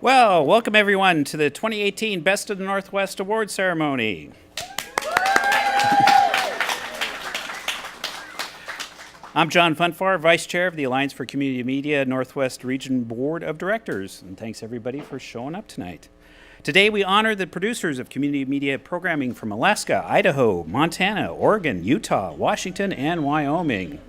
Well, welcome everyone to the 2018 Best of the Northwest Award Ceremony. I'm John Funfar, Vice Chair of the Alliance for Community Media Northwest Region Board of Directors, and thanks everybody for showing up tonight. Today we honor the producers of community media programming from Alaska, Idaho, Montana, Oregon, Utah, Washington, and Wyoming.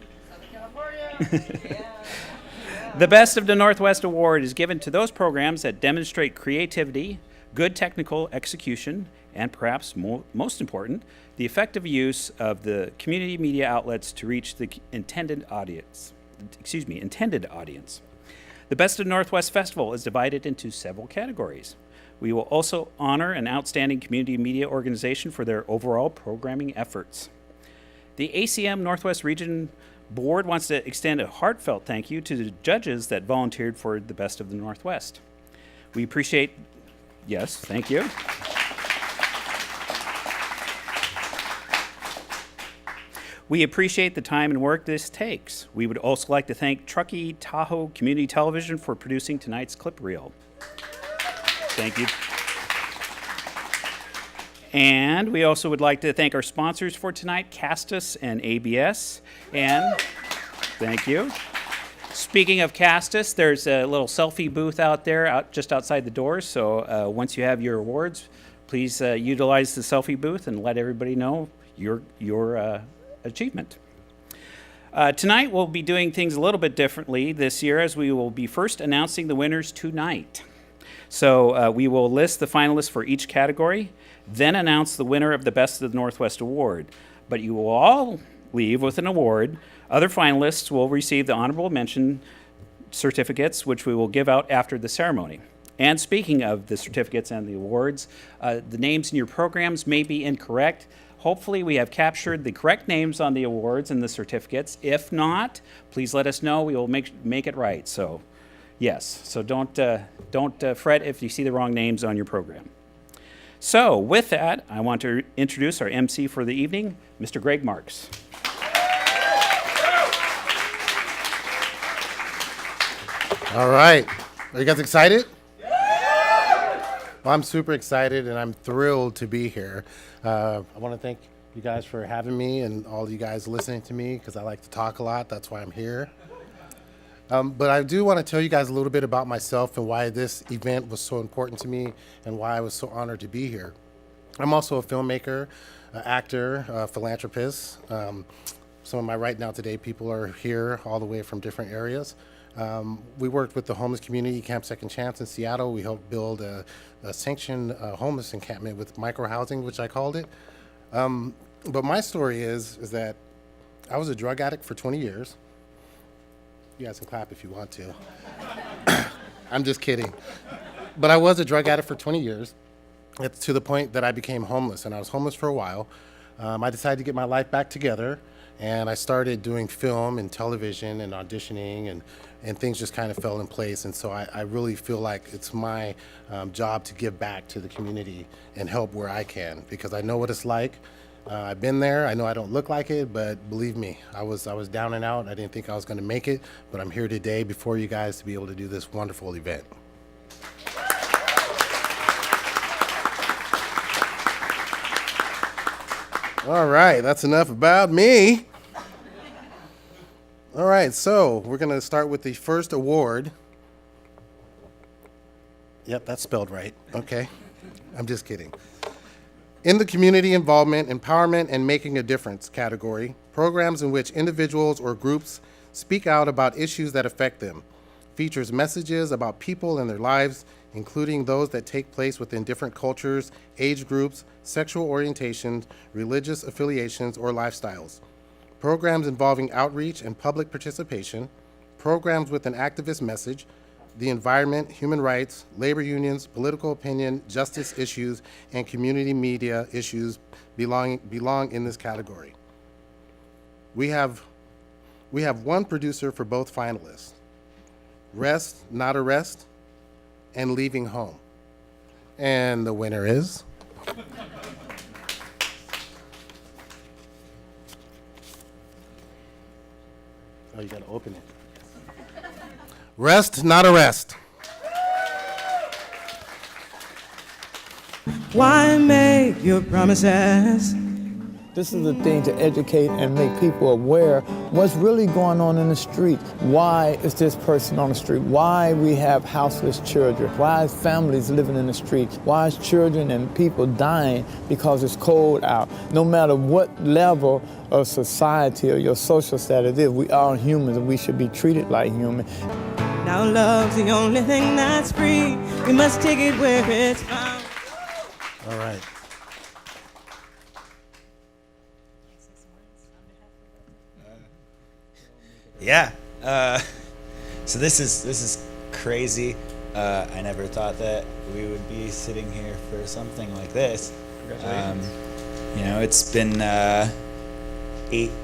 The Best of the Northwest Award is given to those programs that demonstrate creativity, good technical execution, and perhaps most important, the effective use of the community media outlets to reach the intended audience. The Best of Northwest Festival is divided into several categories. We will also honor an outstanding community media organization for their overall programming efforts. The ACM Northwest Region Board wants to extend a heartfelt thank you to the judges that volunteered for the Best of the Northwest. We appreciate, yes, thank you. We appreciate the time and work this takes. We would also like to thank Truckee Tahoe Community Television for producing tonight's clip reel. Thank you. And we also would like to thank our sponsors for tonight, Castus and ABS. And thank you. Speaking of Castus, there's a little selfie booth out there, just outside the doors. So once you have your awards, please utilize the selfie booth and let everybody know your achievement. Tonight we'll be doing things a little bit differently this year, as we will be first announcing the winners tonight. So we will list the finalists for each category, then announce the winner of the Best of the Northwest Award. But you will all leave with an award. Other finalists will receive the honorable mention certificates, which we will give out after the ceremony. And speaking of the certificates and the awards, the names in your programs may be incorrect. Hopefully we have captured the correct names on the awards and the certificates. If not, please let us know. We will make it right. So yes, so don't fret if you see the wrong names on your program. So with that, I want to introduce our MC for the evening, Mr. Greg Marks. All right, are you guys excited? Well, I'm super excited and I'm thrilled to be here. I want to thank you guys for having me and all you guys listening to me, because I like to talk a lot. That's why I'm here. But I do want to tell you guys a little bit about myself and why this event was so important to me and why I was so honored to be here. I'm also a filmmaker, actor, philanthropist. Some of my Right Now Today people are here all the way from different areas. We worked with the homeless community, Camp Second Chance in Seattle. We helped build a sanctioned homeless encampment with micro-housing, which I called it. But my story is that I was a drug addict for 20 years. You guys can clap if you want to. I'm just kidding. But I was a drug addict for 20 years. It's to the point that I became homeless, and I was homeless for a while. I decided to get my life back together, and I started doing film and television and auditioning, and things just kind of fell in place. And so I really feel like it's my job to give back to the community and help where I can, because I know what it's like. I've been there. I know I don't look like it, but believe me, I was down and out. I didn't think I was going to make it, but I'm here today before you guys to be able to do this wonderful event. All right, that's enough about me. All right, so we're going to start with the first award. Yep, that's spelled right. Okay, I'm just kidding. In the Community Involvement, Empowerment, and Making a Difference category, programs in which individuals or groups speak out about issues that affect them, features messages about people and their lives, including those that take place within different cultures, age groups, sexual orientations, religious affiliations, or lifestyles. Programs involving outreach and public participation, programs with an activist message, the environment, human rights, labor unions, political opinion, justice issues, and community media issues belong in this category. We have one producer for both finalists: Rest, Not Arrest, and Leaving Home. And the winner is... Oh, you gotta open it. Rest, Not Arrest. Why make your promises? This is the thing to educate and make people aware what's really going on in the street. Why is this person on the street? Why we have houseless children? Why is families living in the street? Why is children and people dying because it's cold out? No matter what level of society or your social status is, we are humans and we should be treated like humans. Now love's the only thing that's free. We must take it where it's found. All right. Yeah. So this is crazy. I never thought that we would be sitting here for something like this. Congratulations. It's been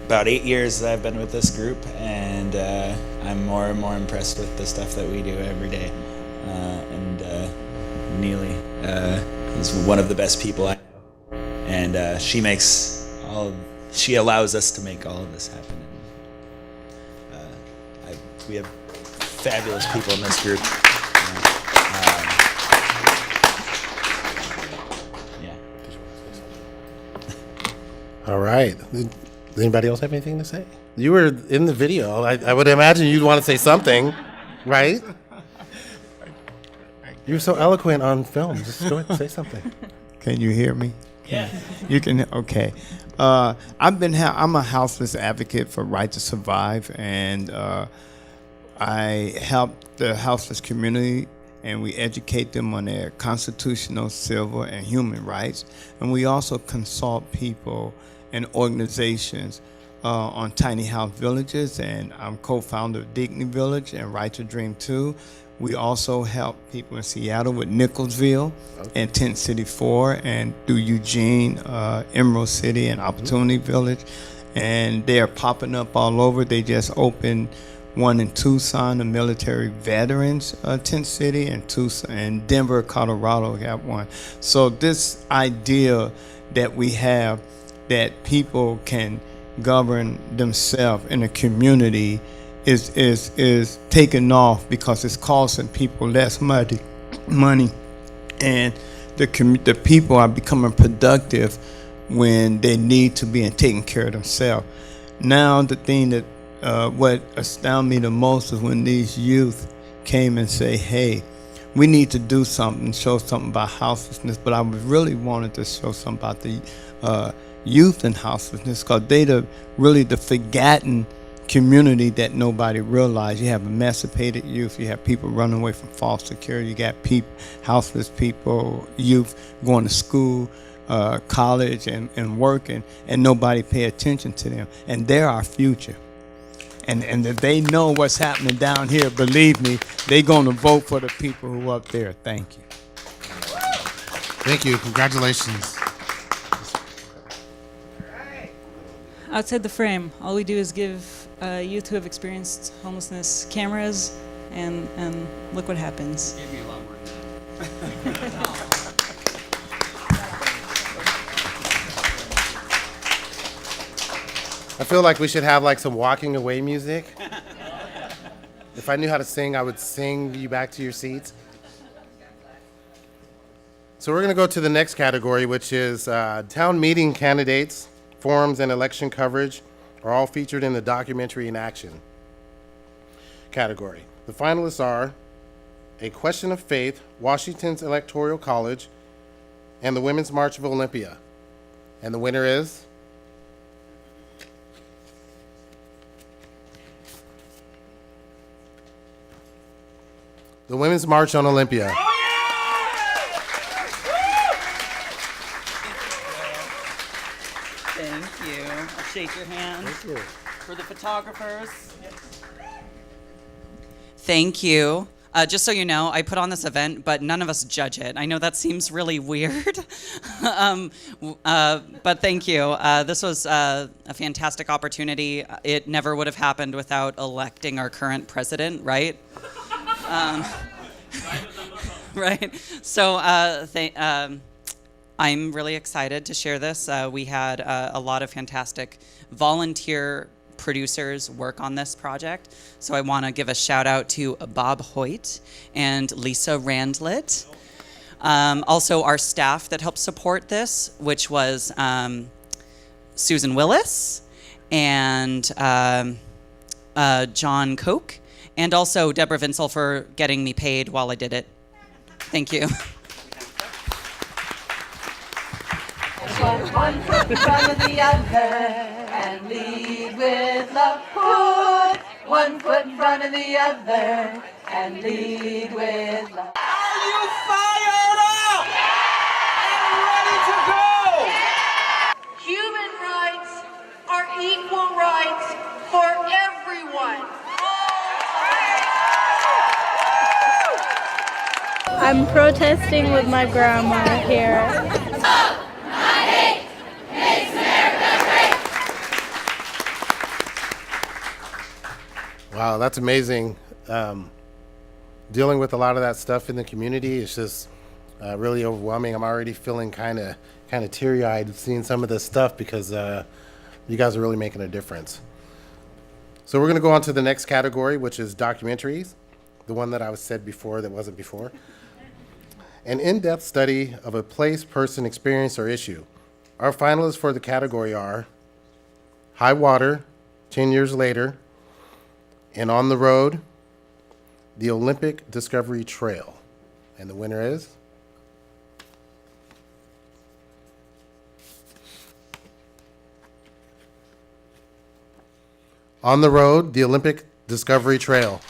about 8 years that I've been with this group, and I'm more and more impressed with the stuff that we do every day. And Neely is one of the best people I know, and she allows us to make all of this happen. We have fabulous people in this group. All right. Does anybody else have anything to say? You were in the video. I would imagine you'd want to say something, right? You're so eloquent on film. Just go ahead and say something. Can you hear me? Yeah. You can, okay. I'm a houseless advocate for Right to Survive, and I help the houseless community, and we educate them on their constitutional, civil, and human rights. And we also consult people and organizations on tiny house villages, and I'm co-founder of Dignity Village and Right to Dream 2. We also help people in Seattle with Nicholsville and Tent City 4, and through Eugene, Emerald City, and Opportunity Village. And they are popping up all over. They just opened one in Tucson, the military veterans tent city, and Denver, Colorado got one. So this idea that we have that people can govern themselves in a community is taking off because it's costing people less money, and the people are becoming productive when they need to be taking care of themselves. Now the thing that what astounded me the most is when these youth came and say, hey, we need to do something, show something about houselessness, but I really wanted to show something about the youth and houselessness, because they're really the forgotten community that nobody realized. You have emancipated youth, you have people running away from foster care, you got houseless people, youth going to school, college, and working, and nobody pay attention to them. And they're our future. And if they know what's happening down here, believe me, they're going to vote for the people who are up there. Thank you. Thank you. Congratulations. Outside the frame, all we do is give youth who have experienced homelessness cameras, and look what happens. Gave me a lot more than that. I feel like we should have like some walking away music. If I knew how to sing, I would sing you back to your seats. So we're going to go to the next category, which is town meeting candidates, forums, and election coverage are all featured in the documentary in action category. The finalists are A Question of Faith, Washington's Electoral College, and the Women's March of Olympia. And the winner is the Women's March on Olympia. Thank you. I'll shake your hand. Thank you. For the photographers. Thank you. Just so you know, I put on this event, but none of us judge it. I know that seems really weird, but thank you. This was a fantastic opportunity. It never would have happened without electing our current president, right? Right. So I'm really excited to share this. We had a lot of fantastic volunteer producers work on this project. So I want to give a shout out to Bob Hoyt and Lisa Randlett. Also, our staff that helped support this, which was Susan Willis and John Koch, and also Deborah Vinsel for getting me paid while I did it. Thank you. One foot in front of the other and lead with love. Put one foot in front of the other and lead with love. Are you fired up and ready to go? Human rights are equal rights for everyone. I'm protesting with my grandma here. Wow, that's amazing. Dealing with a lot of that stuff in the community is just really overwhelming. I'm already feeling kind of teary-eyed seeing some of this stuff because you guys are really making a difference. So we're going to go on to the next category, which is documentaries, the one that I was said before that wasn't before. An in-depth study of a place, person, experience, or issue. Our finalists for the category are High Water, 10 Years Later, and On the Road, the Olympic Discovery Trail. And the winner is? On the Road, the Olympic Discovery Trail.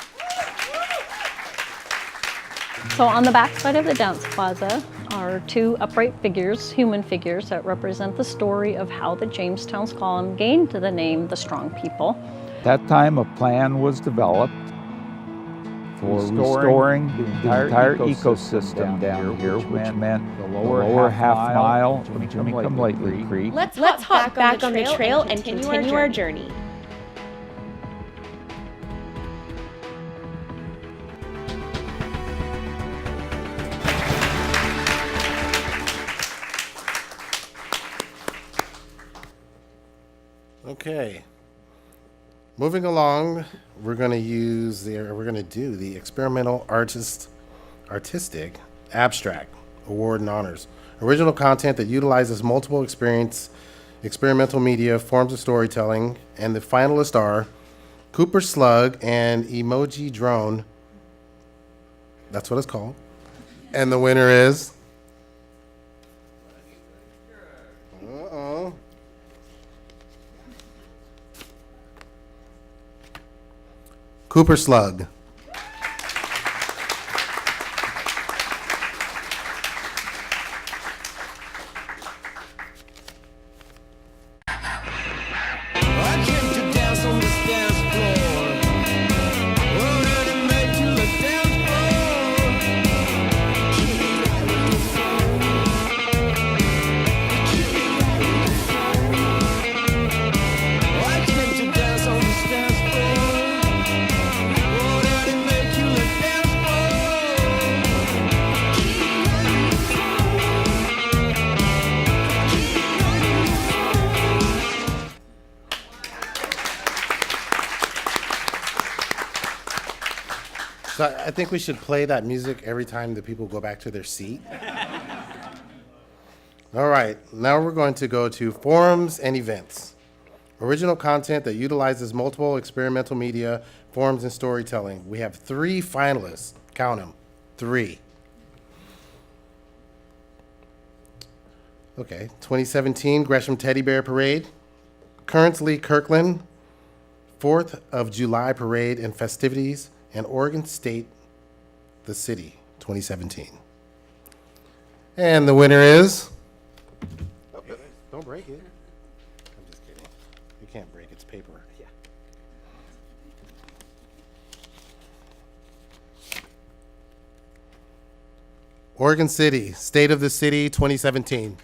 So on the back side of the dance plaza are two upright figures, human figures, that represent the story of how the Jamestown's column gained the name the Strong People. At that time, a plan was developed for restoring the entire ecosystem down here, which meant the lower half mile from Come Lately Creek. Let's hop back on the trail and continue our journey. Okay. Moving along, we're going to do the Experimental Artistic Abstract Award and Honors. Original content that utilizes multiple experimental media, forms of storytelling, and the finalists are Cooper Slug and Emoji Drone. That's what it's called. And the winner is? Uh-oh. Cooper Slug. So I think we should play that music every time the people go back to their seat. All right, now we're going to go to forums and events. Original content that utilizes multiple experimental media, forms, and storytelling. We have 3 finalists. Count them. 3. Okay, 2017 Gresham Teddy Bear Parade. Currently Kirkland, 4th of July Parade and festivities, and Oregon State, the city, 2017. And the winner is? Oh, don't break it. I'm just kidding. You can't break its paper. Yeah. Oregon City, State of the City, 2017.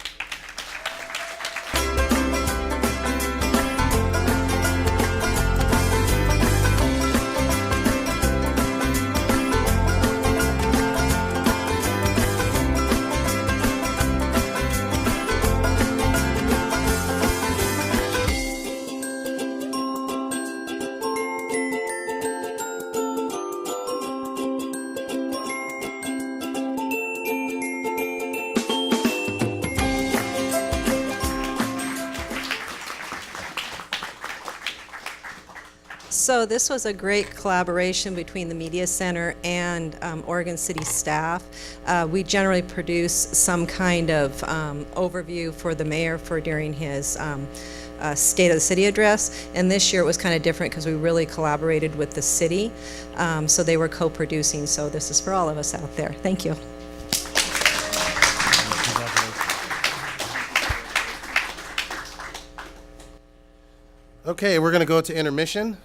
So this was a great collaboration between the Media Center and Oregon City staff. We generally produce some kind of overview for the mayor for during his State of the City address, and this year it was kind of different because we really collaborated with the city, so they were co-producing, so this is for all of us out there. Thank you. Okay, we're gonna go to intermission.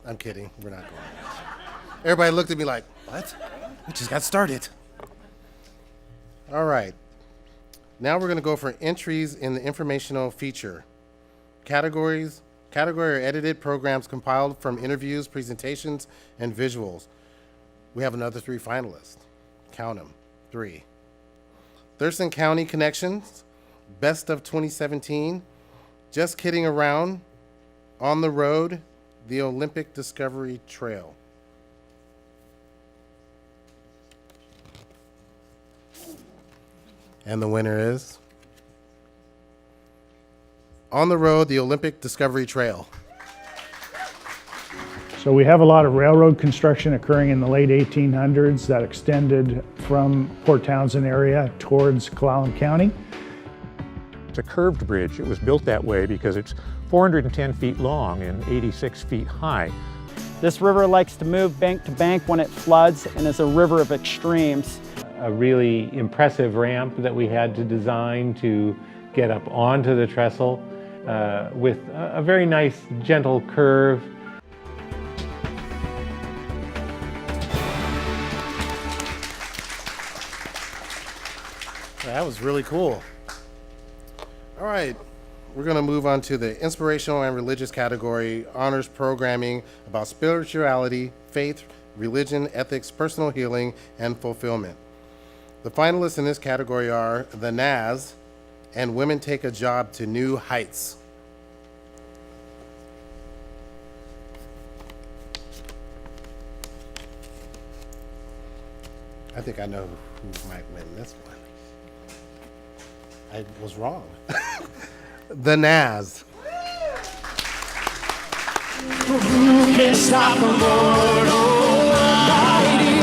I'm kidding, we're not going. Everybody looked at me like, what? We just got started. All right, now we're gonna go for entries in the informational feature. Category or edited programs compiled from interviews, presentations, and visuals. We have another 3 finalists. Count them, 3. Thurston County Connections, Best of 2017, Just Kidding Around, On the Road, the Olympic Discovery Trail. And the winner is On the Road, the Olympic Discovery Trail. So we have a lot of railroad construction occurring in the late 1800s that extended from Port Townsend area towards Clallam County. It's a curved bridge. It was built that way because it's 410 feet long and 86 feet high. This river likes to move bank to bank when it floods and is a river of extremes. A really impressive ramp that we had to design to get up onto the trestle with a very nice gentle curve. That was really cool. All right, we're going to move on to the inspirational and religious category, honors programming about spirituality, faith, religion, ethics, personal healing, and fulfillment. The finalists in this category are The Naz and Women Take a Job to New Heights. I think I know who might win this one. I was wrong. The Naz. Can't stop the Lord Almighty.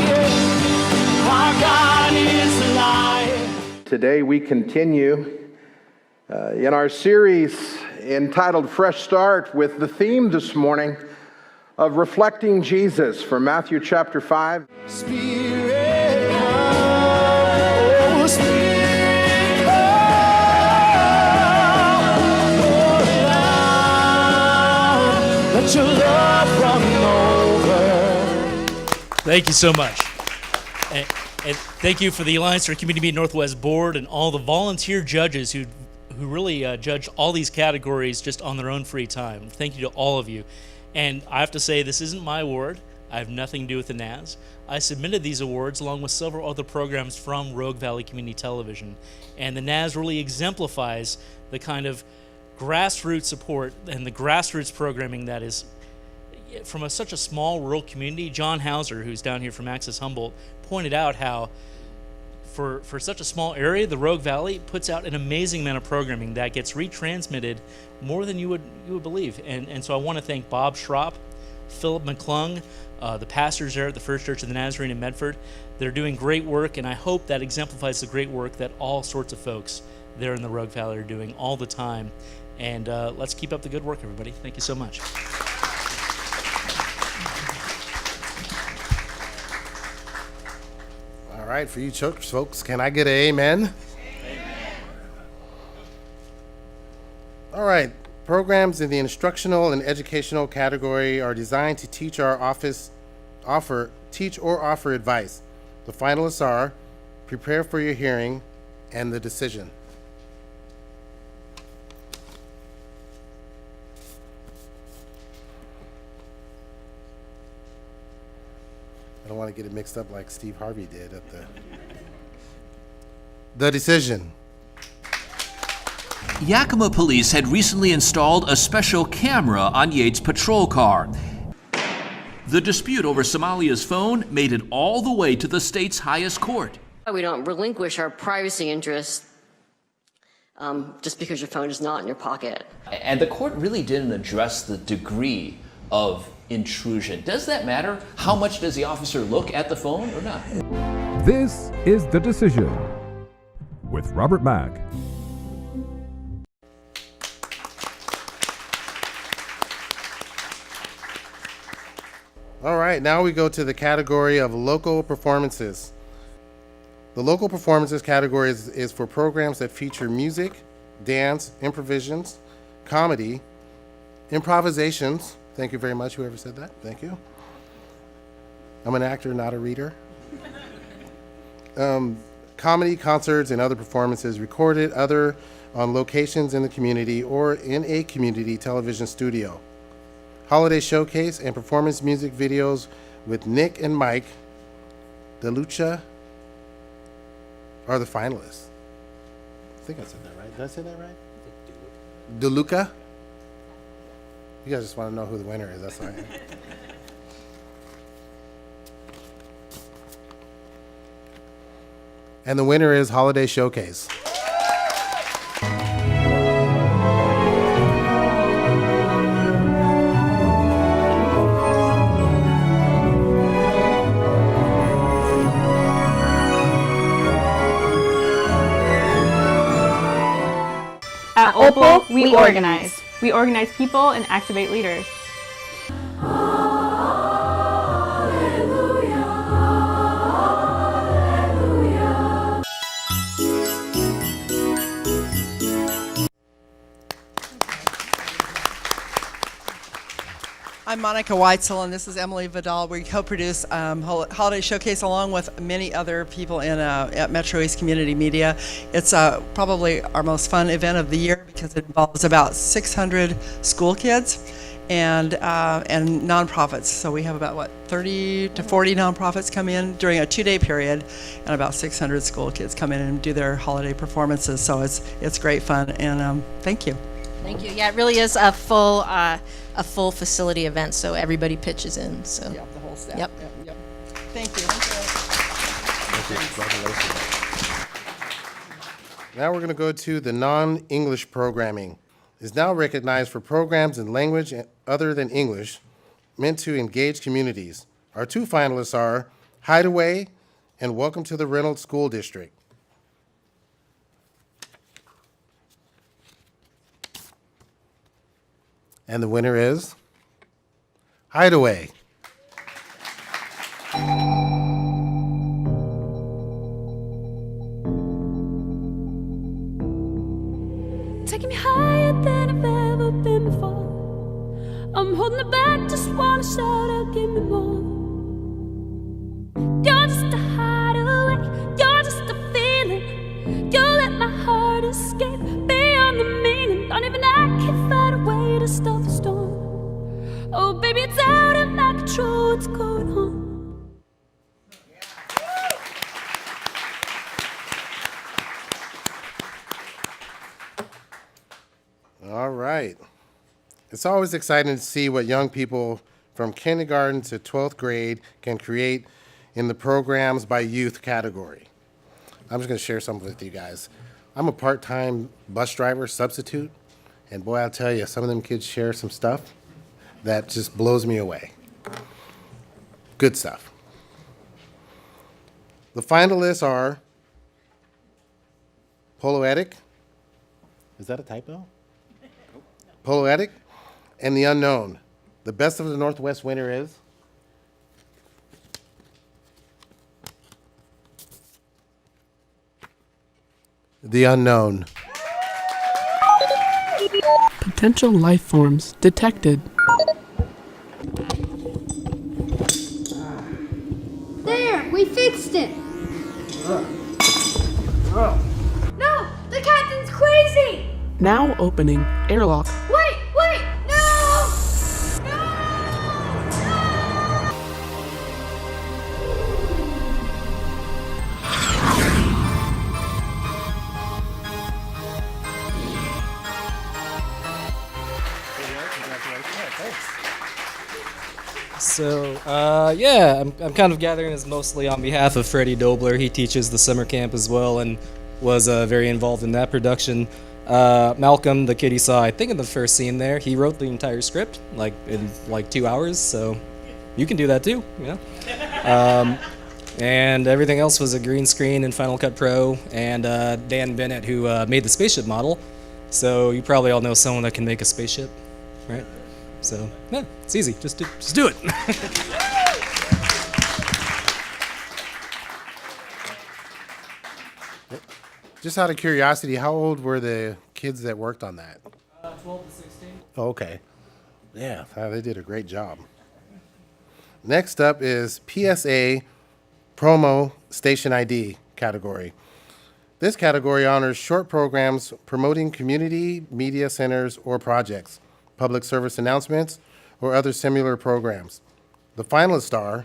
Our God is alive. Today we continue in our series entitled Fresh Start with the theme this morning of reflecting Jesus from Matthew chapter 5. Spirit, oh, Spirit. Let your love run over. Thank you so much. And thank you for the Alliance for Community Media Northwest Board and all the volunteer judges who really judge all these categories just on their own free time. Thank you to all of you. And I have to say, this isn't my award. I have nothing to do with the NAS. I submitted these awards along with several other programs from Rogue Valley Community Television. And the NAS really exemplifies the kind of grassroots support and the grassroots programming that is from such a small rural community. John Hauser, who's down here from Access Humboldt, pointed out how for such a small area, the Rogue Valley puts out an amazing amount of programming that gets retransmitted more than you would believe. And so I want to thank Bob Schropp, Philip McClung, the pastors there at the First Church of the Nazarene in Medford. They're doing great work, and I hope that exemplifies the great work that all sorts of folks there in the Rogue Valley are doing all the time. And let's keep up the good work, everybody. Thank you so much. All right, for you church folks, can I get an amen? Amen. All right, programs in the instructional and educational category are designed to teach or offer advice. The finalists are Prepare for Your Hearing and The Decision. I don't want to get it mixed up like Steve Harvey did at The Decision. Yakima Police had recently installed a special camera on Yates' patrol car. The dispute over Somalia's phone made it all the way to the state's highest court. We don't relinquish our privacy interests just because your phone is not in your pocket. And the court really didn't address the degree of intrusion. Does that matter? How much does the officer look at the phone or not? This is The Decision with Robert Mack. All right, now we go to the category of local performances. The local performances category is for programs that feature music, dance, improvisations, comedy, improvisations. Thank you very much, whoever said that. Thank you. I'm an actor, not a reader. Comedy, concerts, and other performances recorded other on locations in the community or in a community television studio. Holiday showcase and performance music videos with Nick and Mike DeLuca are the finalists. I think I said that right. Did I say that right? DeLuca? You guys just want to know who the winner is. That's all right. And the winner is Holiday Showcase. At Opal, we organize. We organize people and activate leaders. I'm Monica Weitzel, and this is Emily Vidal. We co-produce Holiday Showcase along with many other people at Metro East Community Media. It's probably our most fun event of the year because it involves about 600 school kids and nonprofits. So we have about 30 to 40 nonprofits come in during a 2-day period, and about 600 school kids come in and do their holiday performances. So it's great fun, and thank you. Thank you. Yeah, it really is a full facility event, so everybody pitches in. So yeah, the whole staff. Yep. Yep. Thank you. Now we're going to go to the non-English programming. Is now recognized for programs in language other than English meant to engage communities. Our 2 finalists are Hideaway and Welcome to the Reynolds School District. And the winner is Hideaway. Taking me higher than I've ever been before. I'm holding it back, just wanna shout out, give me more. You're just a hideaway, you're just a feeling. You let my heart escape beyond the meaning. Don't even I can find a way to stop the storm. Oh baby, it's out of my control, what's going on? All right. It's always exciting to see what young people from kindergarten to 12th grade can create in the programs by youth category. I'm just going to share something with you guys. I'm a part-time bus driver substitute, and boy, I'll tell you, some of them kids share some stuff that just blows me away. Good stuff. The finalists are Poetic. Is that a typo? Poetic and The Unknown. The Best of the Northwest winner is The Unknown. Potential life forms detected. There, we fixed it. No, the captain's crazy. Now opening airlock. Wait, no! So, yeah, I'm kind of gathering this mostly on behalf of Freddie Dobler. He teaches the summer camp as well and was very involved in that production. Malcolm, the kid you saw, I think in the first scene there, he wrote the entire script in 2 hours, so you can do that too, you know? And everything else was a green screen in Final Cut Pro, and Dan Bennett, who made the spaceship model. So you probably all know someone that can make a spaceship, right? So yeah, it's easy. Just do it. Just out of curiosity, how old were the kids that worked on that? 12 to 16. Oh, okay. Yeah, they did a great job. Next up is PSA Promo Station ID category. This category honors short programs promoting community media centers or projects, public service announcements, or other similar programs. The finalists are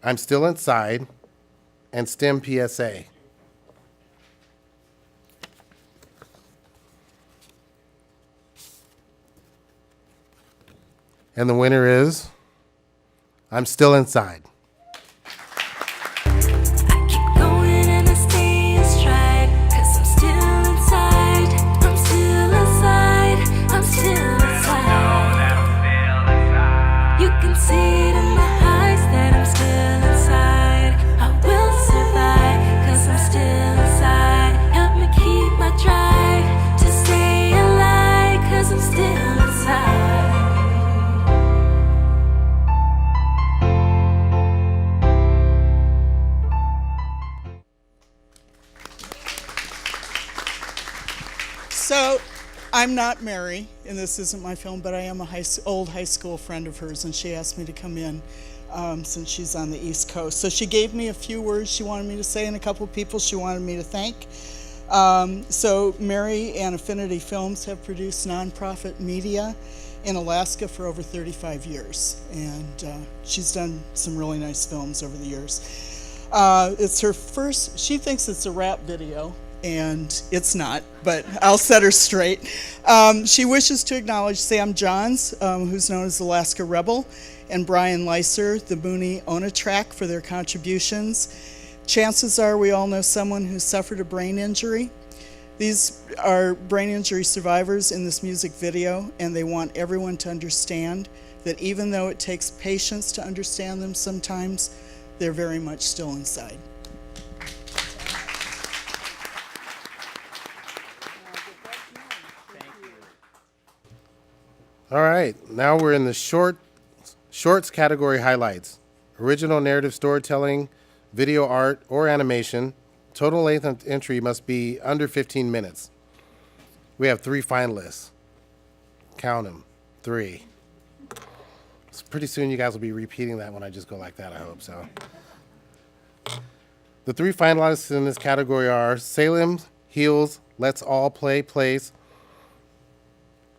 I'm Still Inside and STEM PSA. And the winner is I'm Still Inside. So, I'm not Mary, and this isn't my film, but I am a old high school friend of hers, and she asked me to come in since she's on the East Coast. So she gave me a few words she wanted me to say, and a couple of people she wanted me to thank. So Mary and Affinity Films have produced nonprofit media in Alaska for over 35 years, and she's done some really nice films over the years. It's her first, she thinks it's a rap video, and it's not, but I'll set her straight. She wishes to acknowledge Sam Johns, who's known as Alaska Rebel, and Brian Leiser, the Mooney Onatrack, for their contributions. Chances are we all know someone who suffered a brain injury. These are brain injury survivors in this music video, and they want everyone to understand that even though it takes patience to understand them sometimes, they're very much still inside. All right, now we're in the shorts category highlights. Original narrative storytelling, video art, or animation. Total length of entry must be under 15 minutes. We have 3 finalists. Count them, 3. So pretty soon you guys will be repeating that when I just go like that, I hope so. The 3 finalists in this category are Salem Heels Let's All Play Plays,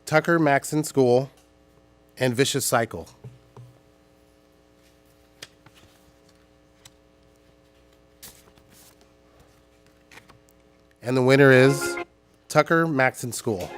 Tucker Maxon School, and Vicious Cycle. And the winner is Tucker Maxon School.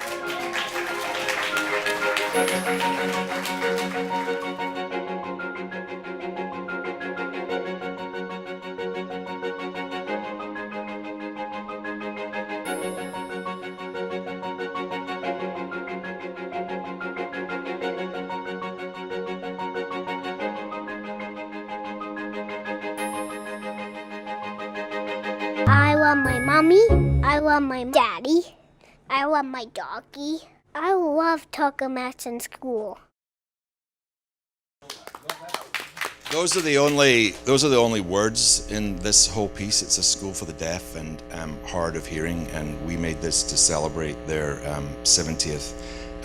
I love my mommy. I love my daddy. I love my doggy. I love Tucker Maxon School. Those are the only words in this whole piece. It's a school for the deaf and hard of hearing, and we made this to celebrate their 70th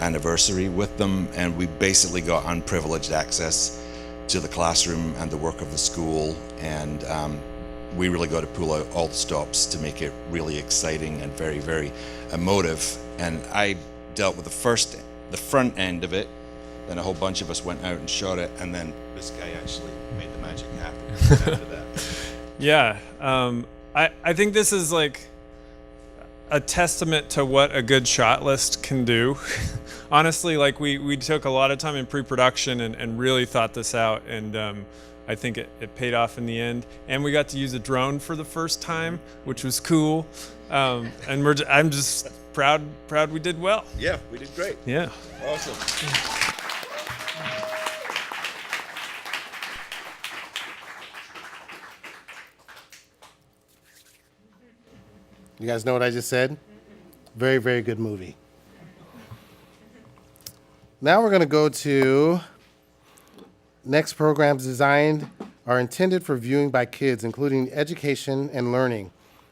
anniversary with them, and we basically got unprivileged access to the classroom and the work of the school, and we really got to pull out all the stops to make it really exciting and very, very emotive. And I dealt with the front end of it, then a whole bunch of us went out and shot it, and then this guy actually made the magic happen after that. Yeah, I think this is like a testament to what a good shot list can do. Honestly, like we took a lot of time in pre-production and really thought this out, and I think it paid off in the end. And we got to use a drone for the first time, which was cool. And I'm just proud we did well. Yeah, we did great. Yeah. Awesome. You guys know what I just said? Very, very good movie. Now we're going to go to next programs designed are intended for viewing by kids, including education and learning,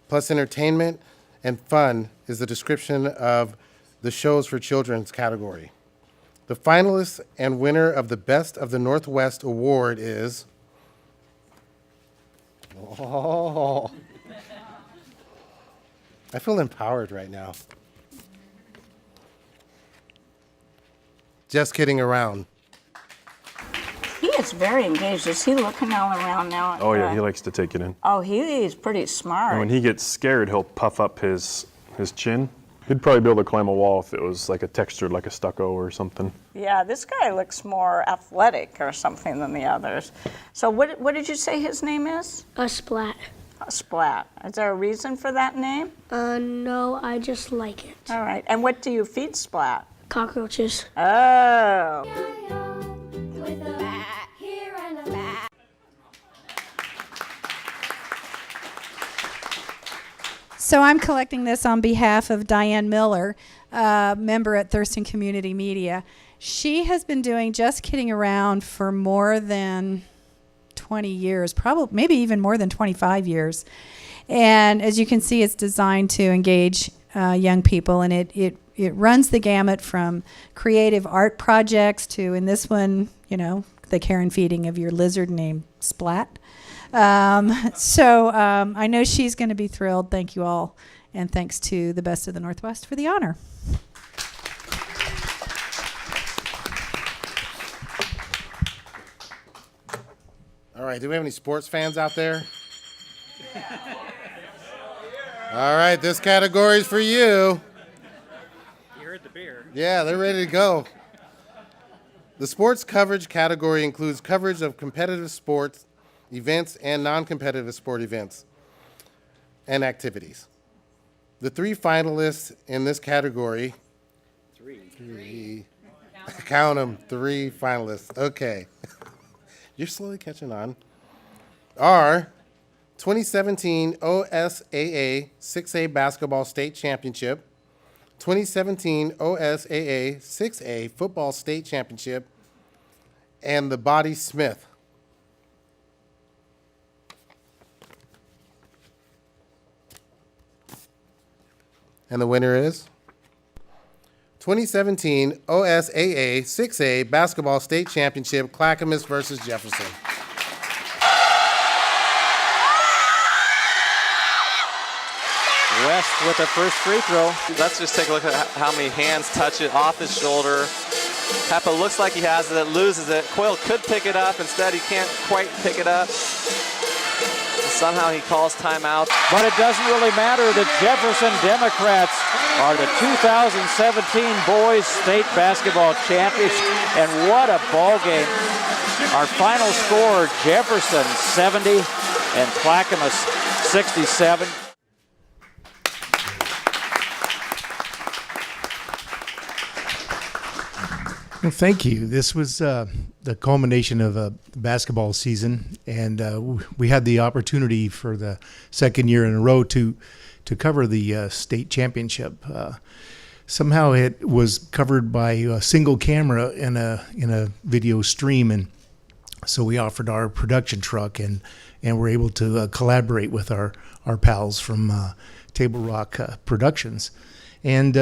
plus entertainment and fun is the description of the shows for children's category. The finalist and winner of the Best of the Northwest Award is... Oh, I feel empowered right now. Just Kidding Around. He is very engaged. Is he looking all around now? Oh yeah, he likes to take it in. Oh, he's pretty smart. And when he gets scared, he'll puff up his chin. He'd probably be able to climb a wall if it was like a textured, like a stucco or something. Yeah, this guy looks more athletic or something than the others. So what did you say his name is? Splat. Splat. Is there a reason for that name? No, I just like it. All right. And what do you feed Splat? Cockroaches. Oh. So I'm collecting this on behalf of Diane Miller, member at Thurston Community Media. She has been doing Just Kidding Around for more than 20 years, probably maybe even more than 25 years. And as you can see, it's designed to engage young people, and it runs the gamut from creative art projects to, in this one, the care and feeding of your lizard named Splat. I know she's going to be thrilled. Thank you all, and thanks to the Best of the Northwest for the honor. All right, do we have any sports fans out there? All right, this category is for you. You heard the beer. Yeah, they're ready to go. The sports coverage category includes coverage of competitive sports events and non-competitive sport events and activities. The three finalists in this category, three. Count them, three finalists. Okay. You're slowly catching on. Are 2017 OSAA 6A Basketball State Championship, 2017 OSAA 6A Football State Championship, and the Body Smith. And the winner is 2017 OSAA 6A Basketball State Championship, Clackamas versus Jefferson. West with the first free throw. Let's just take a look at how many hands touch it off his shoulder. Peppa looks like he has it, loses it. Coyle could pick it up. Instead, he can't quite pick it up. Somehow he calls timeout. But it doesn't really matter. The Jefferson Democrats are the 2017 boys state basketball champions. And what a ball game. Our final score, Jefferson 70 and Clackamas 67. Well, thank you. This was the culmination of a basketball season, and we had the opportunity for the second year in a row to cover the state championship. Somehow it was covered by a single camera in a video stream, and so we offered our production truck and were able to collaborate with our pals from Table Rock Productions and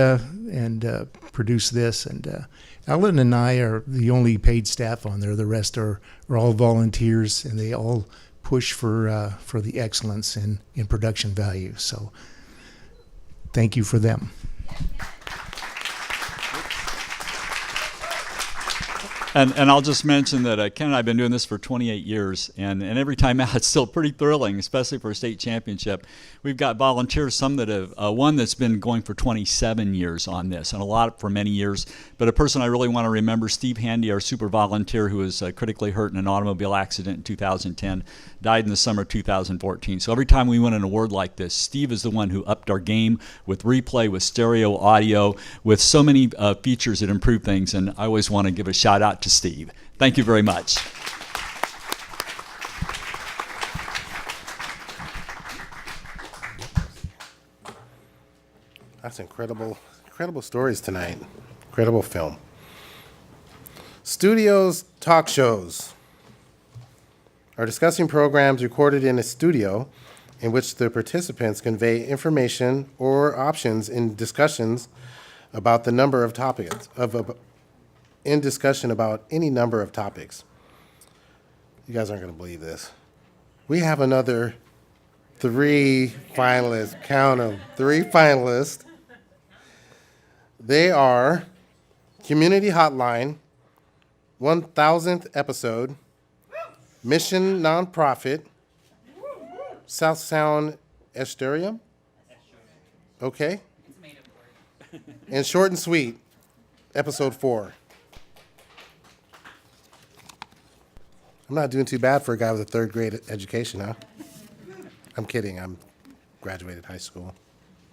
produce this. And Alan and I are the only paid staff on there. The rest are all volunteers, and they all push for the excellence in production value. So thank you for them. And I'll just mention that Ken and I have been doing this for 28 years, and every time out it's still pretty thrilling, especially for a state championship. We've got volunteers, some that have, one that's been going for 27 years on this, and a lot for many years. But a person I really want to remember, Steve Handy, our super volunteer, who was critically hurt in an automobile accident in 2010, died in the summer of 2014. So every time we win an award like this, Steve is the one who upped our game with replay, with stereo audio, with so many features that improve things, and I always want to give a shout out to Steve. Thank you very much. That's incredible stories tonight. Incredible film. Studios talk shows are discussing programs recorded in a studio in which the participants convey information or options in discussions about the number of topics in discussion about any number of topics. You guys aren't going to believe this. We have another 3 finalists. Count them. 3 finalists. They are Community Hotline, 1000th episode, Mission Nonprofit, South Sound Estuarium. Okay. And Short and Sweet, episode 4. I'm not doing too bad for a guy with a 3rd grade education, huh? I'm kidding. I'm graduated high school,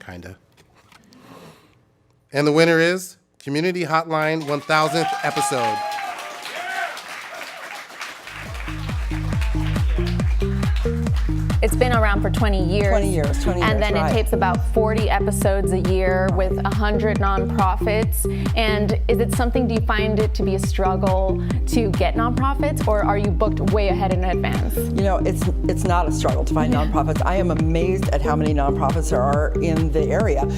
kinda. And the winner is Community Hotline 1000th episode. It's been around for 20 years. 20 years, And then right. it tapes about 40 episodes a year with 100 nonprofits. And is it something, do you find it to be a struggle to get nonprofits, or are you booked way ahead in advance? You know, it's not a struggle to find nonprofits. I am amazed at how many nonprofits there are in the area.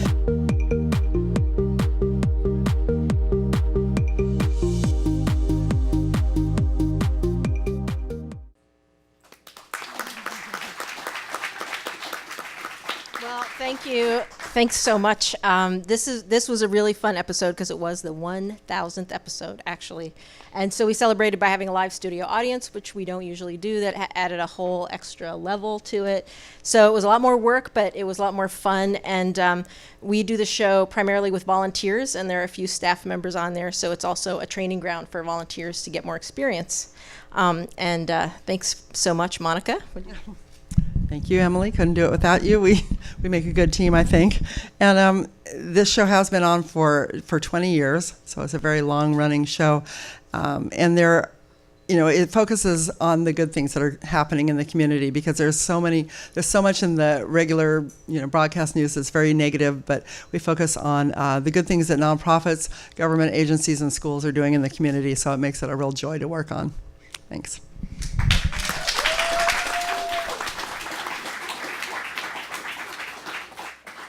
Thank you. Thanks so much. This was a really fun episode because it was the 1000th episode, actually. And so we celebrated by having a live studio audience, which we don't usually do. That added a whole extra level to it. So it was a lot more work, but it was a lot more fun. And we do the show primarily with volunteers, and there are a few staff members on there. So it's also a training ground for volunteers to get more experience. Thanks so much, Monica. Thank you, Emily. Couldn't do it without you. We make a good team, I think. And this show has been on for 20 years, so it's a very long-running show. And it focuses on the good things that are happening in the community, because there's so much in the regular, broadcast news that's very negative, but we focus on the good things that nonprofits, government agencies, and schools are doing in the community, so it makes it a real joy to work on. Thanks.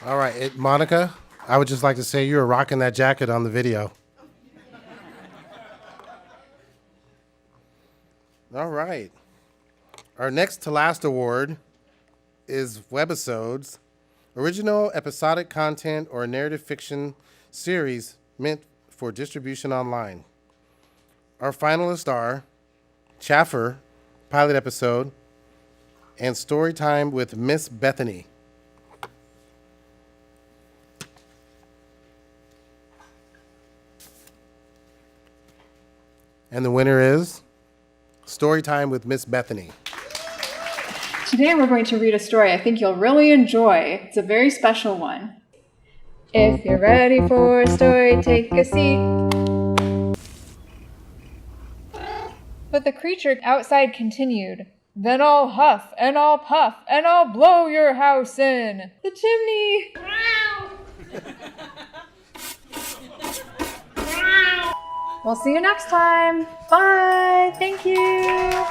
All right, Monica, I would just like to say you were rocking that jacket on the video. All right. Our next to last award is Webisodes, original episodic content or narrative fiction series meant for distribution online. Our finalists are Chaffer, pilot episode, and Storytime with Miss Bethany. And the winner is Storytime with Miss Bethany. Today we're going to read a story I think you'll really enjoy. It's a very special one. If you're ready for a story, take a seat. But the creature outside continued. Then I'll huff and I'll puff and I'll blow your house in. The chimney! We'll see you next time. Bye. Thank you.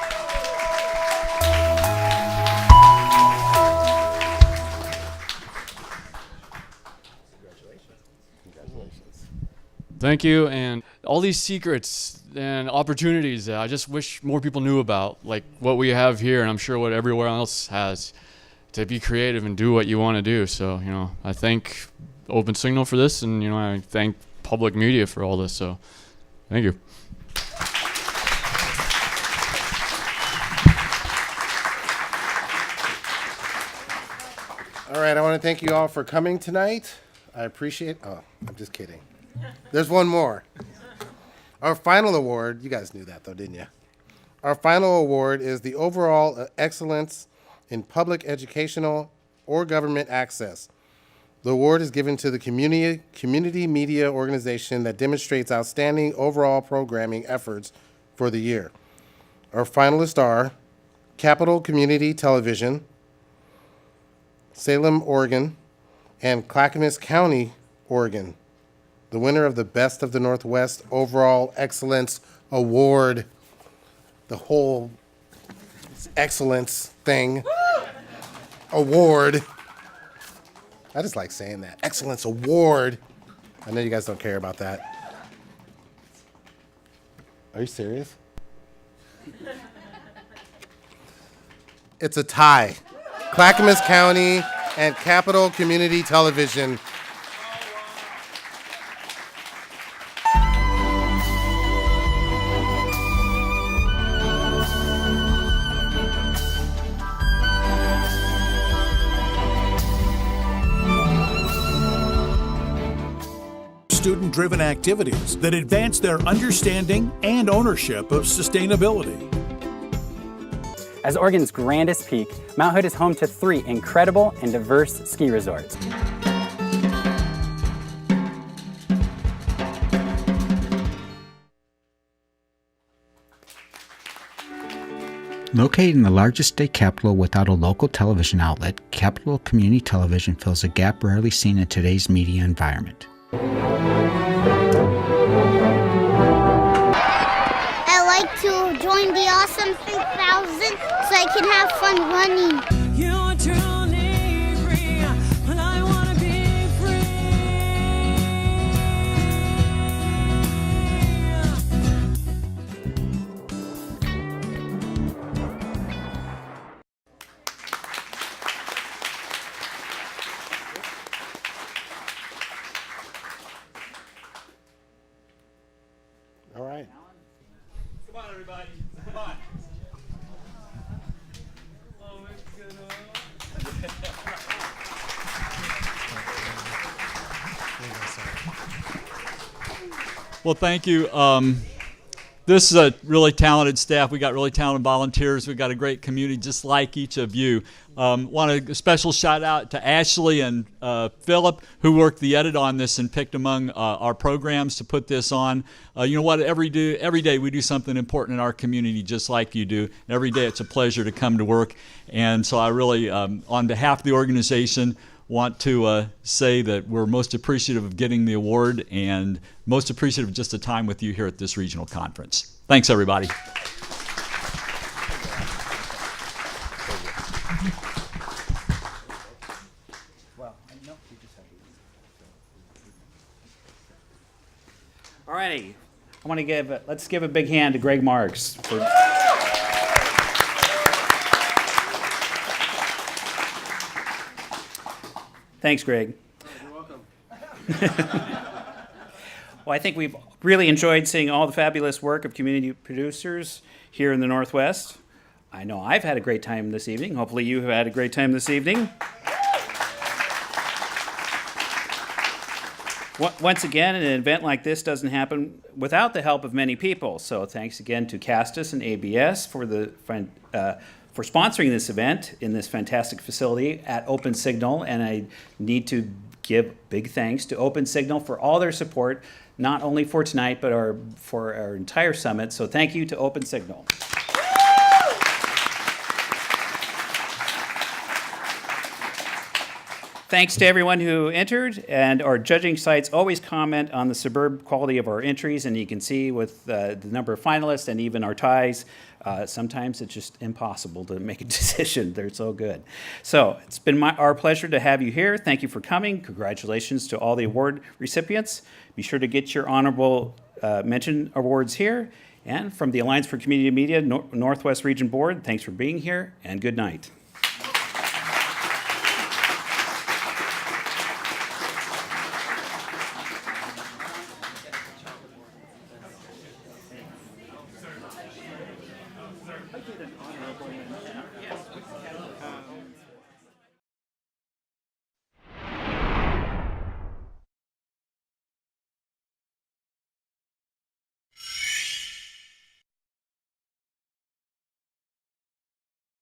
Thank you, and all these secrets and opportunities that I just wish more people knew about, like what we have here, and I'm sure what everywhere else has, to be creative and do what you want to do. So, I thank Open Signal for this, and, I thank public media for all this, so thank you. right, I want to thank you all for coming tonight. I appreciate. Oh, I'm just kidding. There's one more. Our final award. You guys knew that, though, didn't you? Our final award is the overall excellence in public educational or government access. The award is given to the community media organization that demonstrates outstanding overall programming efforts for the year. Our finalists are Capital Community Television, Salem, Oregon, and Clackamas County, Oregon. The winner of the Best of the Northwest Overall Excellence Award. The whole excellence thing. Award. I just like saying that. Excellence Award. I know you guys don't care about that. Are you serious? It's a tie. Clackamas County and Capital Community Television. Student-driven activities that advance their understanding and ownership of sustainability. As Oregon's grandest peak, Mount Hood is home to 3 incredible and diverse ski resorts. Located in the largest state capital without a local television outlet, Capital Community Television fills a gap rarely seen in today's media environment. I like to join the Awesome 3000 so I can have fun running. You're truly free, and I want to be All right. Come on, everybody. Come on. Well, thank you. This is a really talented staff. We got really talented volunteers. We got a great community just like each of you. Want a special shout out to Ashley and Philip, who worked the edit on this and picked among our programs to put this on. You know what? Every day we do something important in our community just like you do. Every day it's a pleasure to come to work. And so I really, on behalf of the organization, want to say that we're most appreciative of getting the award and most appreciative of just the time with you here at this regional conference. Thanks, everybody. All righty, let's give a big hand to Greg Marks for. Thanks, Greg. You're welcome. Well, I think we've really enjoyed seeing all the fabulous work of community producers here in the Northwest. I know I've had a great time this evening. Hopefully you have had a great time this evening. Once again, an event like this doesn't happen without the help of many people. So thanks again to Castus and ABS for sponsoring this event in this fantastic facility at Open Signal. And I need to give big thanks to Open Signal for all their support, not only for tonight, but for our entire summit. So thank you to Open Signal. Thanks to everyone who entered, and our judging sites always comment on the superb quality of our entries, and you can see with the number of finalists and even our ties, sometimes it's just impossible to make a decision. They're so good. So it's been our pleasure to have you here. Thank you for coming. Congratulations to all the award recipients. Be sure to get your honorable mention awards here. And from the Alliance for Community Media Northwest Region Board, thanks for being here, and good night.